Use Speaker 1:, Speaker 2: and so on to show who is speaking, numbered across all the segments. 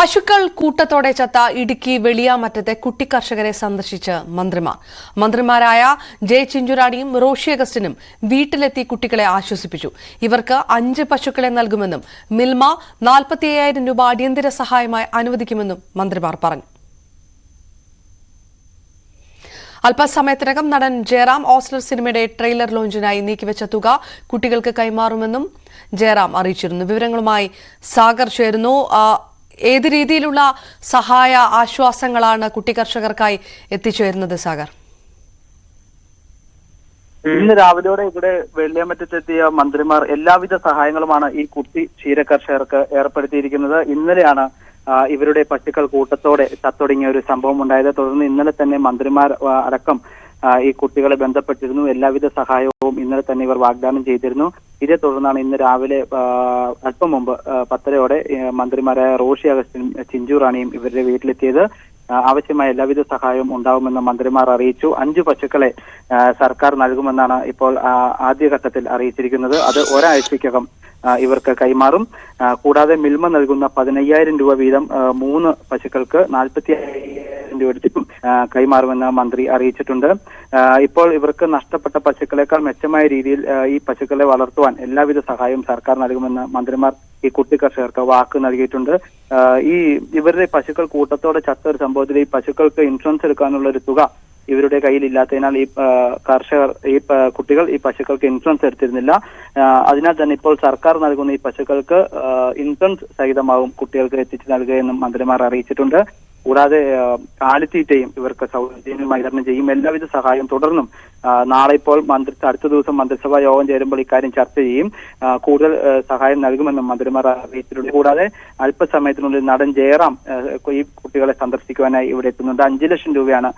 Speaker 1: പശുക്കൾ കൂട്ടത്തോടെ ചത്ത ഇടുക്കി വെളിയാമറ്റത്തെ കുട്ടിക്കർഷകരെ സന്ദർശിച്ച് മന്ത്രിമാരായ ജെ ചിഞ്ചുറാണിയും റോഷി അഗസ്റ്റിനും വീട്ടിലെത്തി കുട്ടികളെ ആശ്വസിപ്പിച്ചു. ഇവർക്ക് 5 പശുക്കളെ നൽകുമെന്നും മിൽമ 45,000 രൂപ അടിയന്തര സഹായമായി അനുവദിക്കുമെന്നും മന്ത്രിമാർ പറഞ്ഞു. അല്പസമയത്തിനകം നടൻ ജയറാം ഓസ്ലർ സിനിമയുടെ ട്രെയിലർ ലോഞ്ചിനായി നീക്കിവെച്ച തുക കുട്ടികൾക്ക് കൈമാറുമെന്നും ജയറാം അറിയിച്ചിരുന്നു. വിവരങ്ങളുമായി സാഗർ ചേരുന്നു. ഏത് രീതിയിലുള്ള സഹായ ആശ്വാസങ്ങളാണ് കുട്ടി കർഷകർക്കായി എത്തിച്ചേരുന്നത് സാഗർ?
Speaker 2: ഇന്ന് രാവിലെയോടെ ഇവിടെ വെള്ളിയാമറ്റത്തെത്തിയ മന്ത്രിമാർ എല്ലാവിധ സഹായങ്ങളുമാണ് ഈ കുട്ടി ക്ഷീരകർഷകർക്ക് ഏർപ്പെടുത്തിയിരിക്കുന്നത്. ഇന്നലെയാണ് ഇവരുടെ പശുക്കൾ കൂട്ടത്തോടെ ചത്തൊടുങ്ങിയ ഒരു സംഭവം ഉണ്ടായത്. തുടർന്ന് ഇന്നലെ തന്നെ മന്ത്രിമാർ അടക്കം ഈ കുട്ടികളെ ബന്ധപ്പെട്ടിരുന്നു. എല്ലാവിധ സഹായവും ഇന്നലെ തന്നെ ഇവർ വാഗ്ദാനം ചെയ്തിരുന്നു. ഇതേ തുടർന്നാണ് ഇന്ന് രാവിലെ അല്പം മുമ്പ് 10:30 മന്ത്രിമാരായ റോഷി അഗസ്റ്റിനും ചിഞ്ചുറാണിയും ഇവരുടെ വീട്ടിലെത്തിയത്. ആവശ്യമായ എല്ലാവിധ സഹായവും ഉണ്ടാവുമെന്ന് മന്ത്രിമാർ അറിയിച്ചു. 5 പശുക്കളെ സർക്കാർ നൽകുമെന്നാണ് ഇപ്പോൾ ആദ്യഘട്ടത്തിൽ അറിയിച്ചിരിക്കുന്നത്. അത് ഒരാഴ്ചയ്ക്കകം ഇവർക്ക് കൈമാറും. കൂടാതെ മിൽമ നൽകുന്ന 15,000 രൂപ വീതം 3 പശുക്കൾക്ക് 45,000 രൂപ എടുത്തിട്ടും കൈമാറുമെന്ന് മന്ത്രി അറിയിച്ചിട്ടുണ്ട്. ഇപ്പോൾ ഇവർക്ക് നഷ്ടപ്പെട്ട പശുക്കളെക്കാൾ മെച്ചമായ രീതിയിൽ ഈ പശുക്കളെ വളർത്തുവാൻ എല്ലാവിധ സഹായവും സർക്കാർ നൽകുമെന്ന് മന്ത്രിമാർ ഈ കുട്ടി കർഷകർക്ക് വാക്ക് നൽകിയിട്ടുണ്ട്. ഇവരുടെ പശുക്കൾ കൂട്ടത്തോടെ ചത്ത ഒരു സംഭവത്തിൽ ഈ പശുക്കൾക്ക് ഇൻഷുറൻസ് എടുക്കാനുള്ള ഒരു തുക ഇവരുടെ കയ്യിലില്ലാത്തതിനാൽ ഈ കുട്ടികൾ ഈ പശുക്കൾക്ക് ഇൻഷുറൻസ് എടുത്തിരുന്നില്ല. അതിനാൽ തന്നെ ഇപ്പോൾ സർക്കാർ നൽകുന്ന ഈ പശുക്കൾക്ക് ഇൻഷുറൻസ് സഹിതമാവും കുട്ടികൾക്ക് എത്തിച്ചു നൽകുകയെന്നും മന്ത്രിമാർ അറിയിച്ചിട്ടുണ്ട്. കൂടാതെ കാലിത്തീറ്റയും ഇവർക്ക് സൗജന്യമായി വിതരണം ചെയ്യും. എല്ലാവിധ സഹായം തുടർന്നും നാളെ ഇപ്പോൾ അടുത്ത ദിവസം മന്ത്രിസഭാ യോഗം ചേരുമ്പോൾ ഇക്കാര്യം ചർച്ച ചെയ്യും. കൂടുതൽ സഹായം നൽകുമെന്നും മന്ത്രിമാർ അറിയിച്ചിട്ടുണ്ട്. കൂടാതെ അല്പസമയത്തിനുള്ളിൽ നടൻ ജയറാം ഈ കുട്ടികളെ സന്ദർശിക്കുവാനായി ഇവിടെ എത്തുന്നുണ്ട്. 5 ലക്ഷം രൂപയാണ്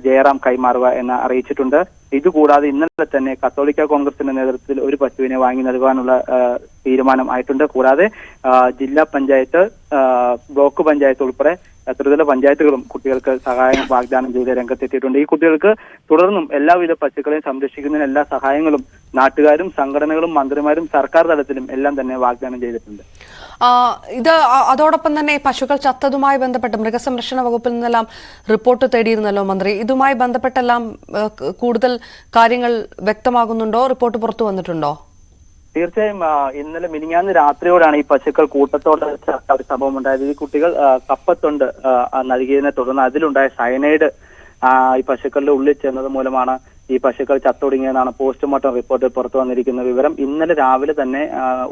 Speaker 2: ജയറാം കൈമാറുക എന്ന് അറിയിച്ചിട്ടുണ്ട്. ഇതുകൂടാതെ ഇന്നലെ തന്നെ കത്തോലിക്ക കോൺഗ്രസിന്റെ നേതൃത്വത്തിൽ ഒരു പശുവിനെ വാങ്ങി നൽകാനുള്ള തീരുമാനം ആയിട്ടുണ്ട്. കൂടാതെ ജില്ലാ പഞ്ചായത്ത്, ബ്ലോക്ക് പഞ്ചായത്ത് ഉൾപ്പെടെ ത്രിതല പഞ്ചായത്തുകളും കുട്ടികൾക്ക് സഹായം വാഗ്ദാനം ചെയ്ത് രംഗത്തെത്തിയിട്ടുണ്ട്. ഈ കുട്ടികൾക്ക് തുടർന്നും എല്ലാവിധ പശുക്കളെയും സംരക്ഷിക്കുന്നതിന് എല്ലാ സഹായങ്ങളും നാട്ടുകാരും സംഘടനകളും മന്ത്രിമാരും സർക്കാർ തലത്തിലും എല്ലാം തന്നെ വാഗ്ദാനം ചെയ്തിട്ടുണ്ട്.
Speaker 1: അതോടൊപ്പം തന്നെ പശുക്കൾ ചത്തതുമായി ബന്ധപ്പെട്ട് മൃഗസംരക്ഷണ വകുപ്പിൽ നിന്നെല്ലാം റിപ്പോർട്ട് തേടിയിരുന്നല്ലോ മന്ത്രി. ഇതുമായി ബന്ധപ്പെട്ടെല്ലാം കൂടുതൽ കാര്യങ്ങൾ വ്യക്തമാകുന്നുണ്ടോ? റിപ്പോർട്ട് പുറത്തു വന്നിട്ടുണ്ടോ?
Speaker 2: തീർച്ചയായും ഇന്നലെ മിനിഞ്ഞാന്ന് രാത്രിയോടാണ് ഈ പശുക്കൾ കൂട്ടത്തോടെ ഒരു സംഭവം ഉണ്ടായത്. ഈ കുട്ടികൾ കപ്പത്തൊണ്ട് നൽകിയതിനെ തുടർന്ന് അതിലുണ്ടായ സയനൈഡ് ഈ പശുക്കളുടെ ഉള്ളിൽ ചെന്നത് മൂലമാണ് ഈ പശുക്കൾ ചത്തൊടുങ്ങിയതാണ് പോസ്റ്റ്മോർട്ടം റിപ്പോർട്ടിൽ പുറത്തു വന്നിരിക്കുന്ന വിവരം. ഇന്നലെ രാവിലെ തന്നെ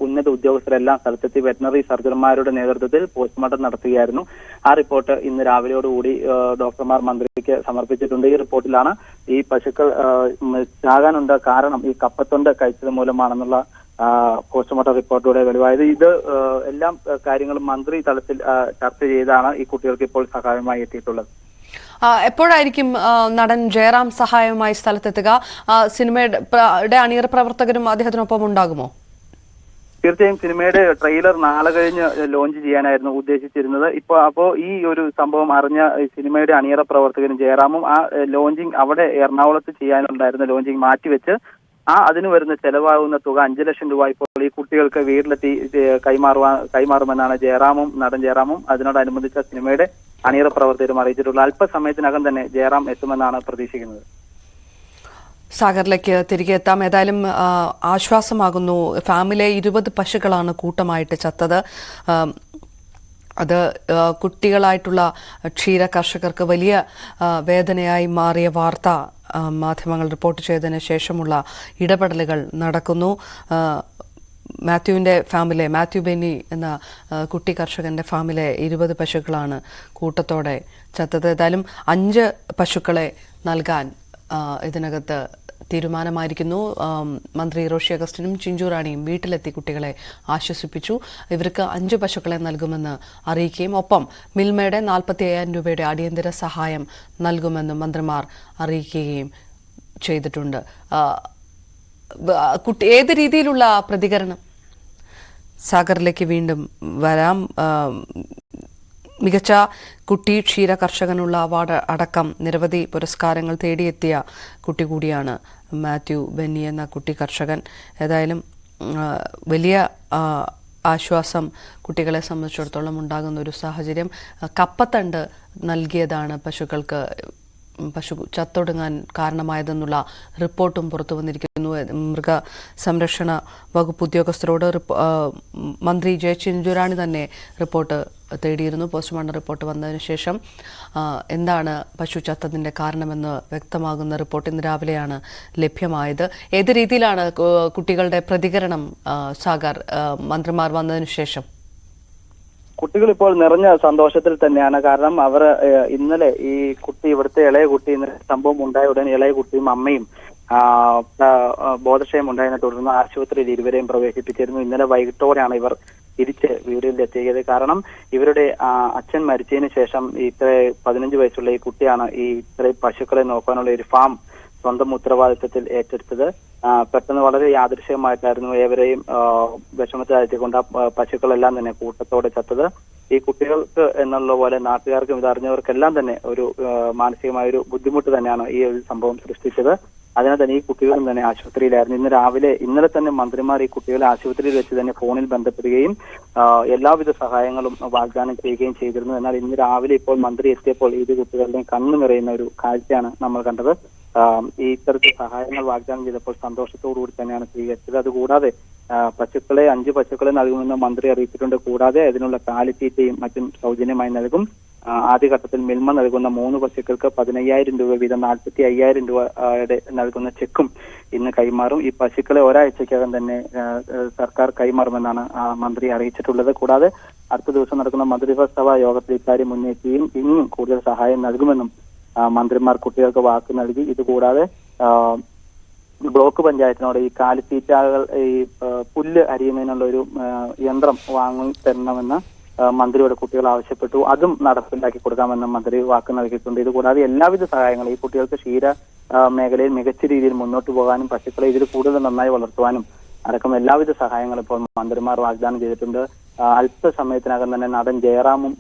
Speaker 2: ഉന്നത ഉദ്യോഗസ്ഥരെല്ലാം സ്ഥലത്തെത്തി വെറ്ററിനറി സർജൻമാരുടെ നേതൃത്വത്തിൽ പോസ്റ്റ്മോർട്ടം നടത്തുകയായിരുന്നു. ആ റിപ്പോർട്ട് ഇന്ന് രാവിലെയോടുകൂടി ഡോക്ടർമാർ മന്ത്രിക്ക് സമർപ്പിച്ചിട്ടുണ്ട്. ഈ റിപ്പോർട്ടിലാണ് ഈ പശുക്കൾ ചാകാനുണ്ട കാരണം ഈ കപ്പത്തൊണ്ട് കഴിച്ചത് മൂലമാണെന്നുള്ള പോസ്റ്റ്മോർട്ടം റിപ്പോർട്ടിലൂടെ വെളിവായത്. ഇത് എല്ലാ കാര്യങ്ങളും മന്ത്രി തലത്തിൽ ചർച്ച ചെയ്താണ് ഈ കുട്ടികൾക്ക് ഇപ്പോൾ സഹായമായി എത്തിയിട്ടുള്ളത്.
Speaker 1: എപ്പോഴായിരിക്കും നടൻ ജയറാം സഹായവുമായി സ്ഥലത്തെത്തുക? സിനിമയുടെ അണിയറ പ്രവർത്തകരും അദ്ദേഹത്തിനൊപ്പം ഉണ്ടാകുമോ?
Speaker 2: തീർച്ചയായും സിനിമയുടെ ട്രെയിലർ നാളെ കഴിഞ്ഞ് ലോഞ്ച് ചെയ്യാനായിരുന്നു ഉദ്ദേശിച്ചിരുന്നത്. അപ്പോ ഈ ഒരു സംഭവം അറിഞ്ഞ സിനിമയുടെ അണിയറ പ്രവർത്തകരും ജയറാമും ആ ലോഞ്ചിങ് അവിടെ എറണാകുളത്ത് ചെയ്യാനുണ്ടായിരുന്ന ലോഞ്ചിങ് മാറ്റിവെച്ച് അതിന് വരുന്ന ചെലവാകുന്ന തുക 5 ലക്ഷം രൂപ ഇപ്പോൾ ഈ കുട്ടികൾക്ക് വീട്ടിലെത്തി കൈമാറുമെന്നാണ് നടൻ ജയറാമും അതിനോടനുബന്ധിച്ച സിനിമയുടെ അണിയറ പ്രവർത്തകരും അറിയിച്ചിട്ടുള്ളത്. അല്പസമയത്തിനകം തന്നെ ജയറാം എത്തുമെന്നാണ് പ്രതീക്ഷിക്കുന്നത്.
Speaker 1: സാഗറിലേക്ക് തിരികെ എത്താം. ഏതായാലും ആശ്വാസമാകുന്നു. ഫാമിലെ 20 പശുക്കളാണ് കൂട്ടമായിട്ട് ചത്തത്. അത് കുട്ടികളായിട്ടുള്ള ക്ഷീര കർഷകർക്ക് വലിയ വേദനയായി മാറിയ വാർത്ത മാധ്യമങ്ങൾ റിപ്പോർട്ട് ചെയ്തതിന് ശേഷമുള്ള ഇടപെടലുകൾ നടക്കുന്നു. മാത്യു ബെന്നി എന്ന കുട്ടി കർഷകന്റെ ഫാമിലെ 20 പശുക്കളാണ് കൂട്ടത്തോടെ ചത്തത്. ഏതായാലും 5 പശുക്കളെ നൽകാൻ ഇതിനകത്ത് തീരുമാനമായിരിക്കുന്നു. മന്ത്രി റോഷി അഗസ്റ്റിനും ചിഞ്ചുറാണിയും വീട്ടിലെത്തി കുട്ടികളെ ആശ്വസിപ്പിച്ചു. ഇവർക്ക് 5 പശുക്കളെ നൽകുമെന്ന് അറിയിക്കുകയും ഒപ്പം മിൽമയുടെ 45,000 രൂപയുടെ അടിയന്തര സഹായം നൽകുമെന്നും മന്ത്രിമാർ അറിയിക്കുകയും ചെയ്തിട്ടുണ്ട്. ഏത് രീതിയിലുള്ള പ്രതികരണം? സാഗറിലേക്ക് വീണ്ടും വരാം. മികച്ച കുട്ടി ക്ഷീര കർഷകനുള്ള അവാർഡ് അടക്കം നിരവധി പുരസ്കാരങ്ങൾ തേടിയെത്തിയ കുട്ടി കൂടിയാണ് മാത്യു ബെന്നി എന്ന കുട്ടി കർഷകൻ. ഏതായാലും വലിയ ആശ്വാസം കുട്ടികളെ സംബന്ധിച്ചിടത്തോളം ഉണ്ടാകുന്ന ഒരു സാഹചര്യം. കപ്പത്തണ്ട് നൽകിയതാണ് പശു ചത്തൊടുങ്ങാൻ കാരണമായതെന്നുള്ള റിപ്പോർട്ടും പുറത്തു വന്നിരിക്കുന്നു. മൃഗസംരക്ഷണ വകുപ്പ് ഉദ്യോഗസ്ഥരോട് മന്ത്രി ജെ ചിഞ്ചുറാണി തന്നെ റിപ്പോർട്ട് തേടിയിരുന്നു. പോസ്റ്റ്മോർട്ടം റിപ്പോർട്ട് വന്നതിന് ശേഷം എന്താണ് പശു ചത്തതിൻ്റെ കാരണമെന്ന് വ്യക്തമാകുന്ന റിപ്പോർട്ട് ഇന്ന് രാവിലെയാണ് ലഭ്യമായത്. ഏത് രീതിയിലാണ് കുട്ടികളുടെ പ്രതികരണം സാഗർ മന്ത്രിമാർ വന്നതിന് ശേഷം?
Speaker 2: കുട്ടികൾ ഇപ്പോൾ നിറഞ്ഞ സന്തോഷത്തിൽ തന്നെയാണ്. കാരണം അവർ ഇന്നലെ ഈ കുട്ടി, ഇവിടുത്തെ ഇളയ കുട്ടി, ഇന്നലെ സംഭവം ഉണ്ടായ ഉടനെ ഇളയ കുട്ടിയും അമ്മയും ബോധക്ഷയം ഉണ്ടായതിനെ തുടർന്ന് ആശുപത്രിയിൽ ഇരുവരെയും പ്രവേശിപ്പിച്ചിരുന്നു. ഇന്നലെ വൈകിട്ടോടെയാണ് ഇവർ തിരിച്ച് വീട്ടിലെത്തിയത്. കാരണം ഇവരുടെ അച്ഛൻ മരിച്ചതിന് ശേഷം ഇത്ര 15 വയസ്സുള്ള ഈ കുട്ടിയാണ് ഈ ഇത്രയും പശുക്കളെ നോക്കാനുള്ള ഒരു ഫാം സ്വന്തം ഉത്തരവാദിത്വത്തിൽ ഏറ്റെടുത്തത്. പെട്ടെന്ന് വളരെ യാദൃശ്യമായിട്ടായിരുന്നു ഏവരെയും വിഷമത്തിലാഴ്ത്തിക്കൊണ്ട് പശുക്കളെല്ലാം തന്നെ കൂട്ടത്തോടെ ചത്തത്. ഈ കുട്ടികൾക്ക് എന്നുള്ള പോലെ നാട്ടുകാർക്കും ഇതറിഞ്ഞവർക്കെല്ലാം തന്നെ ഒരു മാനസികമായ ഒരു ബുദ്ധിമുട്ട് തന്നെയാണ് ഈ ഒരു സംഭവം സൃഷ്ടിച്ചത്. അതിനാൽ തന്നെ ഈ കുട്ടികളും തന്നെ ആശുപത്രിയിലായിരുന്നു. ഇന്നലെ തന്നെ മന്ത്രിമാർ ഈ കുട്ടികളെ ആശുപത്രിയിൽ വെച്ച് തന്നെ ഫോണിൽ ബന്ധപ്പെടുകയും എല്ലാവിധ സഹായങ്ങളും വാഗ്ദാനം ചെയ്യുകയും ചെയ്തിരുന്നു. എന്നാൽ ഇന്ന് രാവിലെ ഇപ്പോൾ മന്ത്രി എത്തിയപ്പോൾ ഈ കുട്ടികളുടെയും കണ്ണു നിറയുന്ന ഒരു കാഴ്ചയാണ് നമ്മൾ കണ്ടത്. ഈ ഇത്തരത്തിൽ സഹായങ്ങൾ വാഗ്ദാനം ചെയ്തപ്പോൾ സന്തോഷത്തോടുകൂടി തന്നെയാണ് സ്വീകരിച്ചത്. അതുകൂടാതെ 5 പശുക്കളെ നൽകുമെന്ന് മന്ത്രി അറിയിച്ചിട്ടുണ്ട്. കൂടാതെ അതിനുള്ള കാലിത്തീറ്റയും മറ്റും സൗജന്യമായി നൽകും. ആദ്യഘട്ടത്തിൽ മിൽമ നൽകുന്ന 3 പശുക്കൾക്ക് 15,000 രൂപ വീതം 45,000 രൂപയുടെ നൽകുന്ന ചെക്കും ഇന്ന് കൈമാറും. ഈ പശുക്കളെ ഒരാഴ്ചക്കകം തന്നെ സർക്കാർ കൈമാറുമെന്നാണ് മന്ത്രി അറിയിച്ചിട്ടുള്ളത്. കൂടാതെ അടുത്ത ദിവസം നടക്കുന്ന മന്ത്രിസഭാ യോഗത്തിൽ ഇക്കാര്യം ഉന്നയിക്കുകയും ഇനിയും കൂടുതൽ സഹായം നൽകുമെന്നും മന്ത്രിമാർ കുട്ടികൾക്ക് വാക്ക് നൽകി. ഇതുകൂടാതെ ബ്ലോക്ക് പഞ്ചായത്തിനോട് ഈ കാലിത്തീറ്റകൾ, ഈ പുല്ല് അരിയുന്നതിനുള്ള ഒരു യന്ത്രം വാങ്ങി തരണമെന്ന് മന്ത്രിയോട് കുട്ടികൾ ആവശ്യപ്പെട്ടു. അതും നടപ്പിലാക്കി കൊടുക്കാമെന്ന് മന്ത്രി വാക്ക് നൽകിയിട്ടുണ്ട്. ഇതുകൂടാതെ എല്ലാവിധ സഹായങ്ങളും ഈ കുട്ടികൾക്ക് ക്ഷീര മേഖലയിൽ മികച്ച രീതിയിൽ മുന്നോട്ട് പോകാനും പശുക്കളെ ഇതിൽ കൂടുതൽ നന്നായി വളർത്തുവാനും അടക്കം എല്ലാവിധ സഹായങ്ങളും ഇപ്പോൾ മന്ത്രിമാർ വാഗ്ദാനം ചെയ്തിട്ടുണ്ട്. അല്പസമയത്തിനകം തന്നെ നടൻ ജയറാമും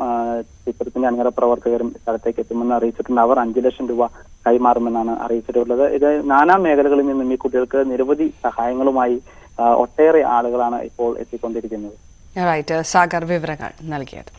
Speaker 2: ചിത്രത്തിന്റെ അണിയറ പ്രവർത്തകരും സ്ഥലത്തേക്ക് എത്തുമെന്ന് അറിയിച്ചിട്ടുണ്ട്. അവർ 5 ലക്ഷം രൂപ കൈമാറുമെന്നാണ് അറിയിച്ചിട്ടുള്ളത്. ഇത് നാനാ മേഖലകളിൽ നിന്നും ഈ കുട്ടികൾക്ക് നിരവധി സഹായങ്ങളുമായി ഒട്ടേറെ ആളുകളാണ് ഇപ്പോൾ എത്തിക്കൊണ്ടിരിക്കുന്നത്.
Speaker 1: സാഗർ വിവരങ്ങൾ നൽകിയത്.